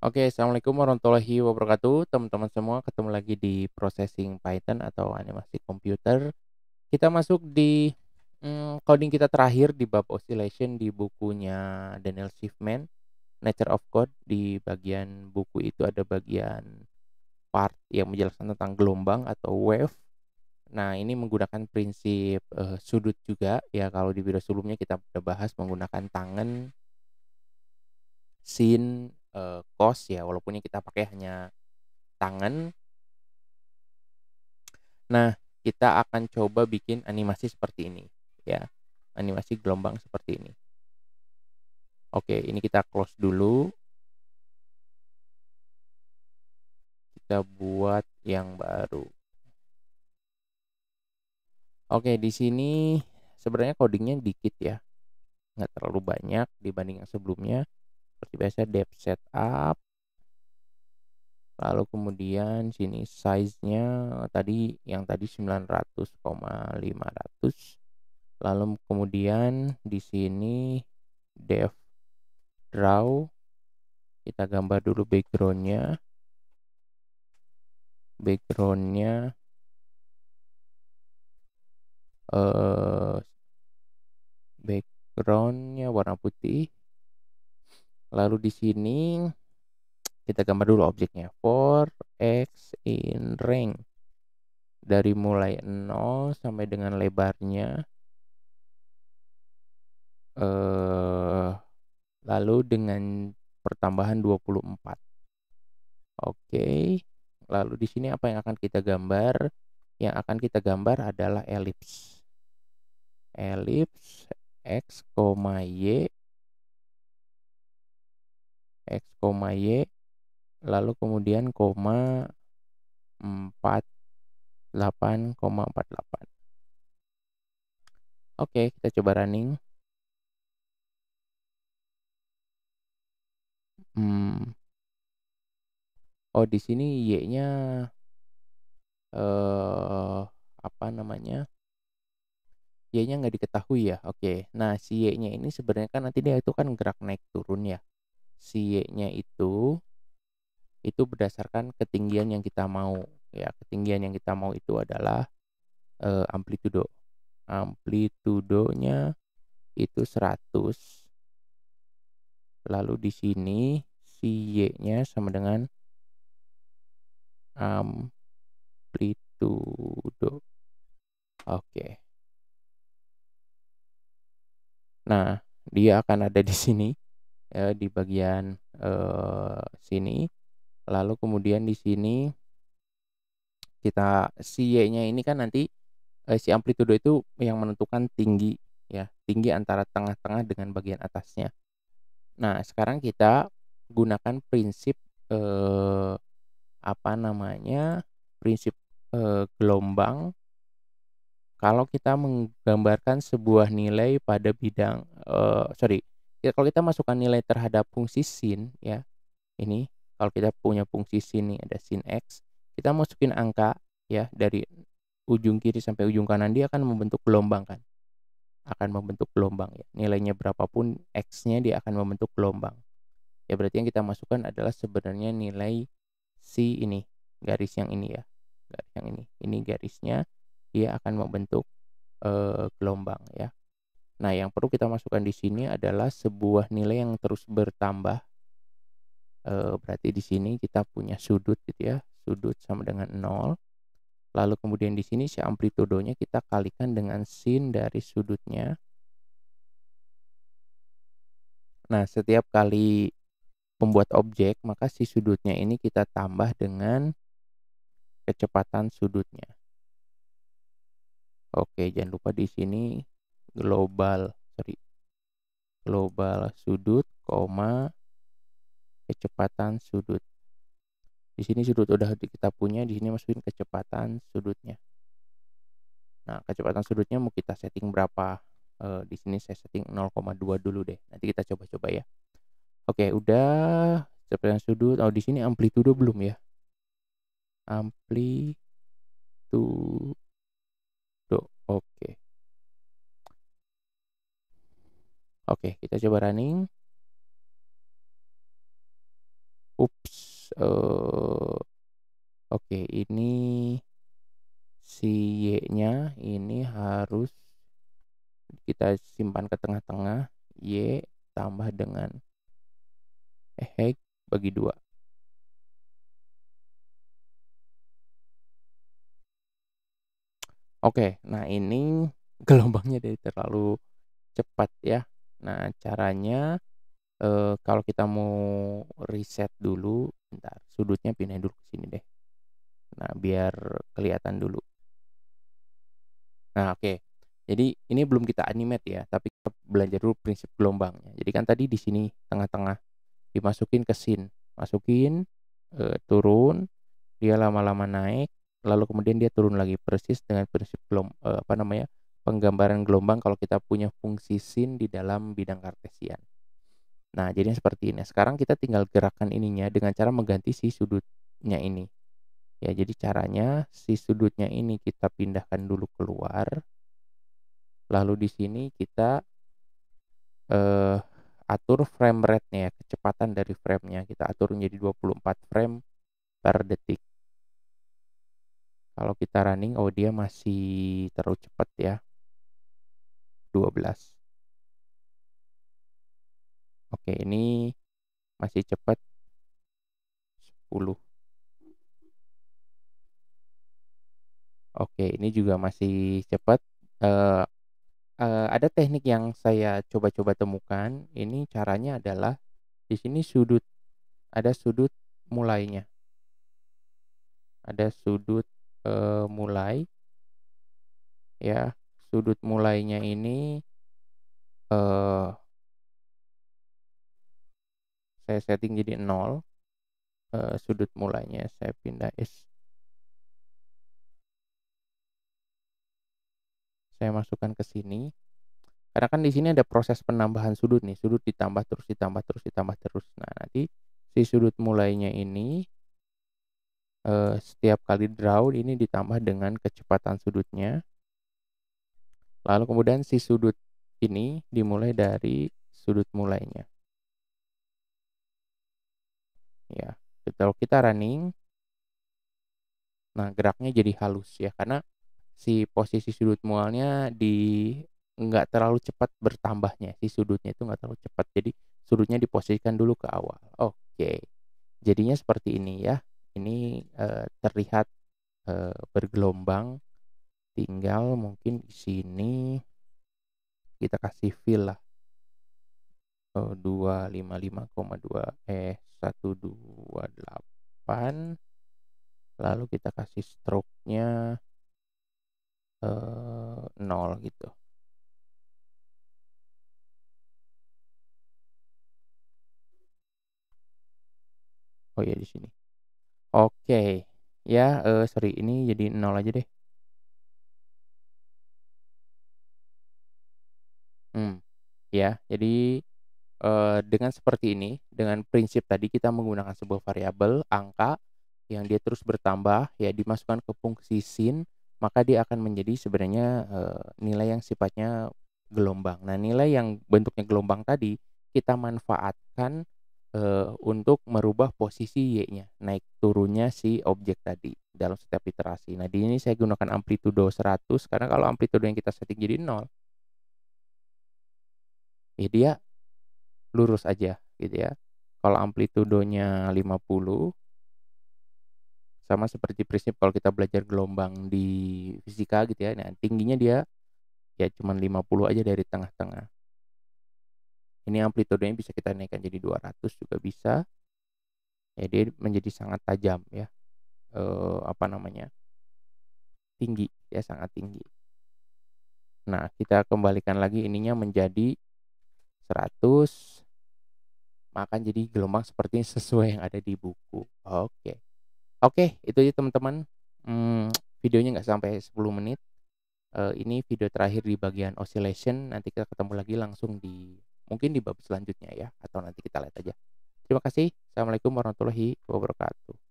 Oke, assalamualaikum warahmatullahi wabarakatuh, teman-teman semua. Ketemu lagi di Processing Python atau animasi komputer. Kita masuk di coding kita terakhir di bab oscillation di bukunya Daniel Schiffman, Nature of Code. Di bagian buku itu ada bagian part yang menjelaskan tentang gelombang atau wave. Nah, ini menggunakan prinsip sudut juga ya. Kalau di video sebelumnya kita sudah bahas menggunakan tangan, sin, cos ya, walaupun yang kita pakai hanya tangan. Nah, kita akan coba bikin animasi seperti ini ya. Animasi gelombang seperti ini. Oke, ini kita close dulu. Kita buat yang baru. Oke, di sini sebenarnya codingnya dikit ya. Nggak terlalu banyak dibanding yang sebelumnya. Seperti biasa dev setup. Lalu kemudian sini size-nya tadi 900,500. Lalu kemudian di sini dev draw, kita gambar dulu backgroundnya eh backgroundnya warna putih. Lalu di sini kita gambar dulu objeknya, for x in range, dari mulai 0 sampai dengan lebarnya, lalu dengan pertambahan 24. Oke. Lalu di sini apa yang akan kita gambar? Yang akan kita gambar adalah elips. Elips x, y, lalu kemudian koma 48,48. Oke, kita coba running. Oh, di sini y-nya apa namanya? Y-nya nggak diketahui ya. Oke. Nah, si y-nya ini sebenarnya kan nanti dia itu kan gerak naik turun ya. Si y-nya itu berdasarkan ketinggian yang kita mau ya. Ketinggian yang kita mau itu adalah amplitudo. Amplitudonya itu 100. Lalu di sini si y-nya sama dengan amplitudo. Oke. Nah, dia akan ada di sini ya, di bagian sini. Lalu kemudian di sini si y-nya ini kan nanti si amplitudo itu yang menentukan tinggi ya, tinggi antara tengah-tengah dengan bagian atasnya. Nah, sekarang kita gunakan prinsip apa namanya? Prinsip gelombang kalau kita menggambarkan sebuah nilai pada bidang ya kalau kita masukkan nilai terhadap fungsi sin ya. Ini kalau kita punya fungsi sin nih, ada sin x, kita masukin angka ya dari ujung kiri sampai ujung kanan, dia akan membentuk gelombang kan. Akan membentuk gelombang ya. Nilainya berapapun x-nya dia akan membentuk gelombang. Ya berarti yang kita masukkan adalah sebenarnya nilai si ini, garis yang ini ya. Garis yang ini. Ini garisnya dia akan membentuk gelombang ya. Nah, yang perlu kita masukkan di sini adalah sebuah nilai yang terus bertambah. Berarti di sini kita punya sudut gitu ya. Sudut sama dengan 0. Lalu kemudian di sini si amplitudonya kita kalikan dengan sin dari sudutnya. Nah, setiap kali membuat objek, maka si sudutnya ini kita tambah dengan kecepatan sudutnya. Oke, jangan lupa di sini global sudut, kecepatan sudut. Di sini sudut udah kita punya, di sini masukin kecepatan sudutnya. Nah, kecepatan sudutnya mau kita setting berapa? Di sini saya setting 0,2 dulu deh. Nanti kita coba-coba ya. Oke, udah kecepatan sudut. Oh, di sini amplitudo belum ya? Amplitudo. Oke. Oke, kita coba running. oke, ini si Y-nya ini harus kita simpan ke tengah-tengah, Y tambah dengan bagi 2. Oke, nah ini gelombangnya jadi terlalu cepat ya. Nah caranya, kalau kita mau reset dulu, bentar, sudutnya pindahin dulu ke sini deh. Nah biar kelihatan dulu. Nah oke, jadi ini belum kita animate ya, tapi kita belajar dulu prinsip gelombangnya. Jadi kan tadi di sini tengah-tengah dimasukin ke scene, masukin, turun, dia lama-lama naik, lalu kemudian dia turun lagi, persis dengan prinsip apa namanya, penggambaran gelombang kalau kita punya fungsi sin di dalam bidang Kartesian. Nah, jadinya seperti ini. Sekarang kita tinggal gerakan ininya dengan cara mengganti si sudutnya ini. Ya, jadi caranya si sudutnya ini kita pindahkan dulu keluar, lalu di sini kita eh, atur frame rate-nya ya, kecepatan dari frame-nya kita atur menjadi 24 frame per detik. Kalau kita running, oh dia masih terlalu cepat ya, 12. Oke, ini masih cepat, 10. Oke, ini juga masih cepat. Eh, ada teknik yang saya coba-coba temukan. Ini caranya adalah di sini ada sudut mulainya. Ada sudut mulai ya. Sudut mulainya ini eh, saya setting jadi 0. Sudut mulainya saya pindah saya masukkan ke sini. Karena kan di sini ada proses penambahan sudut nih, sudut ditambah terus, ditambah terus, ditambah terus. Nah, nanti si sudut mulainya ini setiap kali draw ini ditambah dengan kecepatan sudutnya. Lalu kemudian si sudut ini dimulai dari sudut mulainya. Ya, kalau kita running, nah geraknya jadi halus ya, karena si posisi sudut mualnya nggak terlalu cepat bertambahnya, si sudutnya itu nggak terlalu cepat, jadi sudutnya diposisikan dulu ke awal. Oke, jadinya seperti ini ya. Ini terlihat bergelombang, tinggal mungkin di sini kita kasih fill lah, 255,2 128, lalu kita kasih stroke-nya 0 gitu. Oh ya di sini. Oke. Ya, sorry ini jadi 0 aja deh. Ya, jadi dengan seperti ini, dengan prinsip tadi kita menggunakan sebuah variabel angka yang dia terus bertambah ya, dimasukkan ke fungsi sin, maka dia akan menjadi sebenarnya nilai yang sifatnya gelombang. Nah, nilai yang bentuknya gelombang tadi kita manfaatkan untuk merubah posisi Y-nya, naik turunnya si objek tadi dalam setiap iterasi. Nah, di ini saya gunakan amplitudo 100 karena kalau amplitudo yang kita setting jadi 0, ya dia lurus aja gitu ya. Kalau amplitudonya 50, sama seperti prinsip kalau kita belajar gelombang di fisika gitu ya. Nah, tingginya dia ya cuman 50 aja dari tengah-tengah. Ini amplitudenya bisa kita naikkan jadi 200 juga bisa. Ya dia menjadi sangat tajam ya. Apa namanya? Tinggi ya, sangat tinggi. Nah, kita kembalikan lagi ininya menjadi 100, maka jadi gelombang seperti sesuai yang ada di buku. Oke. Oke, itu aja teman-teman. Videonya nggak sampai 10 menit. Ini video terakhir di bagian oscillation. Nanti kita ketemu lagi langsung mungkin di bab selanjutnya ya, atau nanti kita lihat aja. Terima kasih. Assalamualaikum warahmatullahi wabarakatuh.